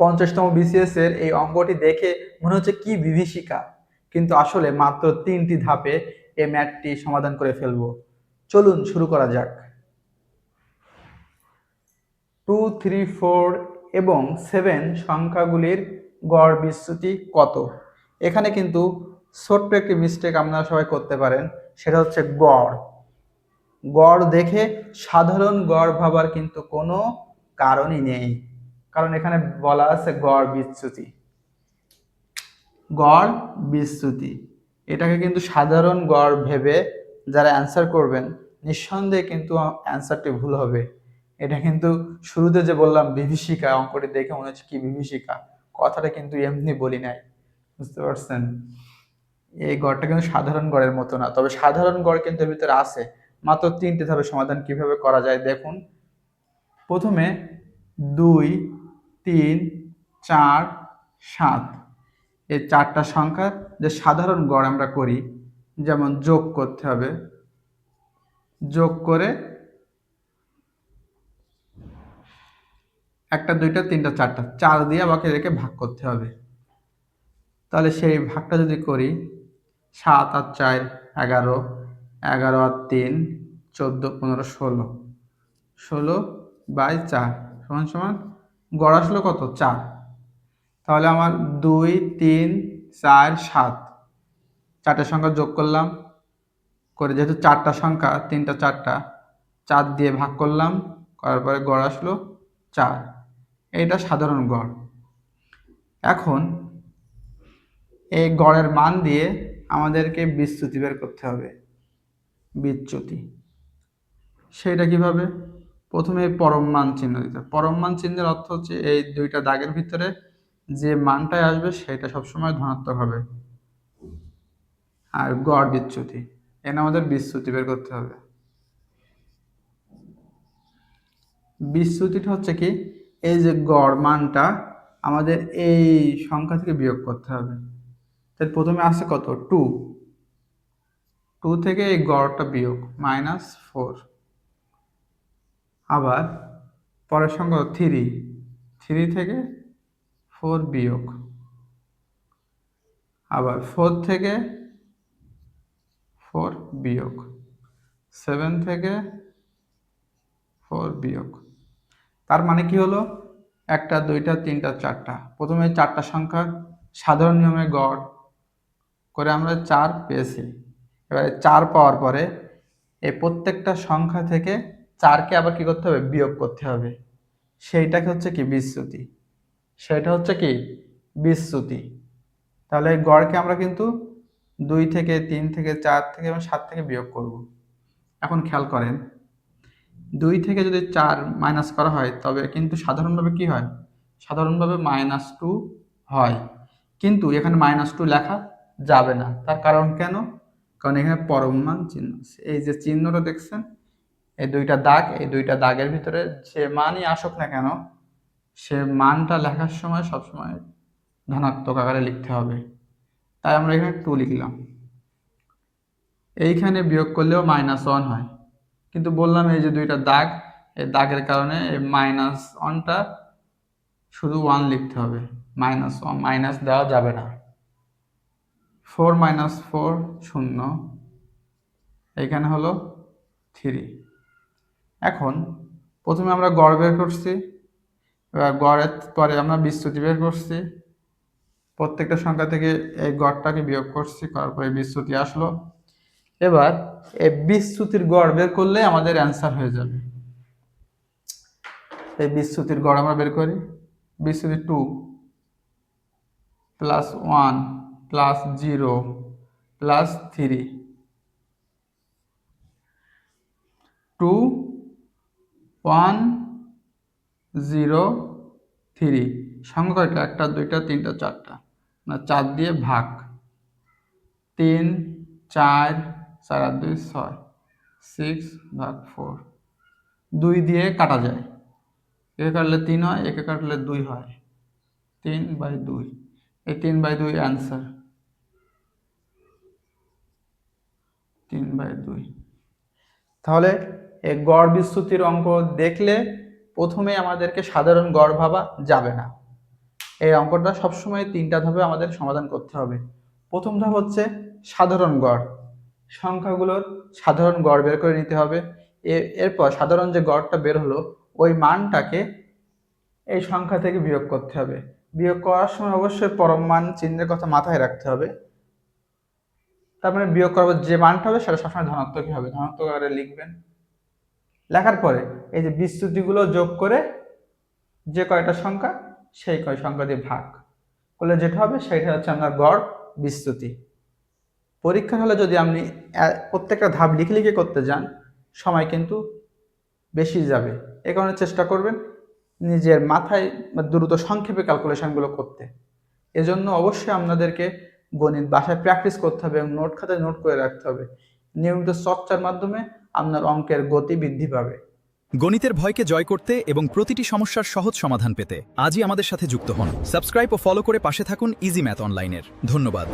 50তম BCS এর এই অঙ্কটি দেখে মনে হচ্ছে কি বিভীষিকা, কিন্তু আসলে মাত্র 3টি ধাপে এই ম্যাথটি সমাধান করে ফেলবো। চলুন শুরু করা যাক। 2, 3, 4 এবং 7 সংখ্যাগুলির গড় বিচ্যুতি কত? এখানে কিন্তু ছোট্ট একটি মিস্টেক আপনারা সবাই করতে পারেন, সেটা হচ্ছে গড়। গড় দেখে সাধারণ গড় ভাবার কিন্তু কোনো কারণই নেই, কারণ এখানে বলা আছে গড় বিচ্যুতি। গড় বিচ্যুতি এটাকে কিন্তু সাধারণ গড় ভেবে যারা অ্যান্সার করবেন নিঃসন্দেহে কিন্তু অ্যান্সারটি ভুল হবে। এটা কিন্তু শুরুতে যে বললাম বিভীষিকা, অঙ্কটি দেখে মনে হচ্ছে কি বিভীষিকা, কথাটা কিন্তু এমনি বলি নাই, বুঝতে পারছেন? এই গড়টা কিন্তু সাধারণ গড়ের মতো না, তবে সাধারণ গড় কিন্তু এর ভিতরে আছে। মাত্র 3টে ধাপে সমাধান কিভাবে করা যায় দেখুন। প্রথমে 2, 3, 4, 7 এই 4টা সংখ্যা যে সাধারণ গড় আমরা করি, যেমন যোগ করতে হবে, যোগ করে 1টা 2টা 3টা 4টা 4 দিয়ে বাকি রেখে ভাগ করতে হবে। তাহলে সেই ভাগটা যদি করি, 7 আর 4 11, 11 আর 3 14, 15, 16, 16/4 সমান সমান গড় আসলো কত? 4। তাহলে আমার 2, 3, 4, 7 4টে সংখ্যা যোগ করলাম, করে যেহেতু 4টা সংখ্যা 3টা 4টা 4 দিয়ে ভাগ করলাম, করার পরে গড় আসলো 4। এইটা সাধারণ গড়। এখন এই গড়ের মান দিয়ে আমাদেরকে বিচ্যুতি বের করতে হবে। বিচ্যুতি সেটা কিভাবে? প্রথমে পরম মান চিহ্ন দিতে হবে। পরম মান চিহ্নের অর্থ হচ্ছে এই দুইটা দাগের ভিতরে যে মানটাই আসবে সেটা সবসময় ধনাত্মক হবে। আর গড় বিচ্যুতি, এখানে আমাদের বিচ্যুতি বের করতে হবে। বিচ্যুতিটা হচ্ছে কি, এই যে গড় মানটা আমাদের এই সংখ্যা থেকে বিয়োগ করতে হবে। তাই প্রথমে আসছে কত? 2, 2 থেকে এই গড়টা বিয়োগ -4। আবার পরের সংখ্যা 3, 3 থেকে 4 বিয়োগ, আবার 4 থেকে 4 বিয়োগ, 7 থেকে 4 বিয়োগ। তার মানে কি হলো? 1টা 2টা 3টা 4টা, প্রথমে 4টা সংখ্যার সাধারণ নিয়মে গড় করে আমরা 4 পেয়েছি। এবারে 4 পাওয়ার পরে এই প্রত্যেকটা সংখ্যা থেকে 4কে আবার কি করতে হবে? বিয়োগ করতে হবে। সেইটাকে হচ্ছে কি? বিচ্যুতি। সেটা হচ্ছে কি? বিচ্যুতি। তাহলে গড়কে আমরা কিন্তু 2 থেকে 3 থেকে 4 থেকে এবং 7 থেকে বিয়োগ করব। এখন খেয়াল করেন, 2 থেকে যদি 4 মাইনাস করা হয় তবে কিন্তু সাধারণভাবে কি হয়? সাধারণভাবে -2 হয়, কিন্তু এখানে -2 লেখা যাবে না। তার কারণ কেন? কারণ এখানে পরম মান চিহ্ন আছে। এই যে চিহ্নটা দেখছেন, এই দুইটা দাগ, এই দুইটা দাগের ভিতরে যে মানই আসুক না কেন, সে মানটা লেখার সময় সবসময় ধনাত্মক আকারে লিখতে হবে। তাই আমরা এখানে 2 লিখলাম। এইখানে বিয়োগ করলেও -1 হয়, কিন্তু বললাম এই যে দুইটা দাগ, এই দাগের কারণে এই -1টা শুধু 1 লিখতে হবে, -1 মাইনাস দেওয়া যাবে না। 4 - 4 0, এইখানে হলো 3। এখন প্রথমে আমরা গড় বের করছি, এবার গড়ের পরে আমরা বিচ্যুতি বের করছি, প্রত্যেকটা সংখ্যা থেকে এই গড়টাকে বিয়োগ করছি, করার পরে বিচ্যুতি আসলো। এবার এই বিচ্যুতির গড় বের করলে আমাদের অ্যান্সার হয়ে যাবে। এই বিচ্যুতির গড় আমরা বের করি। বিচ্যুতি 2 + 1 + 0 + 3, 2 1 0 3 সংখ্যা কয়টা? 1টা 2টা 3টা 4টা, না 4 দিয়ে ভাগ, 3 4 4 আর 2 6, 6/4। 2 দিয়ে কাটা যায়, একে কাটলে 3 হয়, একে কাটলে 2 হয়, 3/2। এই 3/2 অ্যান্সার, 3/2। তাহলে এই গড় বিচ্যুতির অঙ্ক দেখলে প্রথমে আমাদেরকে সাধারণ গড় ভাবা যাবে না, এই অঙ্কটা সবসময় 3টা ধাপে আমাদের সমাধান করতে হবে। প্রথম ধাপ হচ্ছে সাধারণ গড়, সংখ্যাগুলোর সাধারণ গড় বের করে নিতে হবে। এরপর সাধারণ যে গড়টা বের হলো ওই মানটাকে এই সংখ্যা থেকে বিয়োগ করতে হবে। বিয়োগ করার সময় অবশ্যই পরম মান চিহ্নের কথা মাথায় রাখতে হবে। তার মানে বিয়োগ করবো যে মানটা হবে সেটা সবসময় ধনাত্মকই হবে, ধনাত্মক আকারে লিখবেন। লেখার পরে এই যে বিচ্যুতিগুলো যোগ করে যে কয়টা সংখ্যা সেই কয় সংখ্যা দিয়ে ভাগ করলে যেটা হবে সেটা হচ্ছে আপনার গড় বিচ্যুতি। পরীক্ষার হলে যদি আপনি প্রত্যেকটা ধাপ লিখে লিখে করতে যান সময় কিন্তু বেশি যাবে। এ কারণে চেষ্টা করবেন নিজের মাথায় দ্রুত সংক্ষেপে ক্যালকুলেশনগুলো করতে। এজন্য অবশ্যই আপনাদেরকে গণিত বাসায় প্র্যাকটিস করতে হবে এবং নোট খাতায় নোট করে রাখতে হবে। নিয়মিত চর্চার মাধ্যমে আপনার অঙ্কের গতি বৃদ্ধি পাবে। গণিতের ভয়কে জয় করতে এবং প্রতিটি সমস্যার সহজ সমাধান পেতে আজই আমাদের সাথে যুক্ত হন। সাবস্ক্রাইব ও ফলো করে পাশে থাকুন ইজি ম্যাথ অনলাইনের। ধন্যবাদ।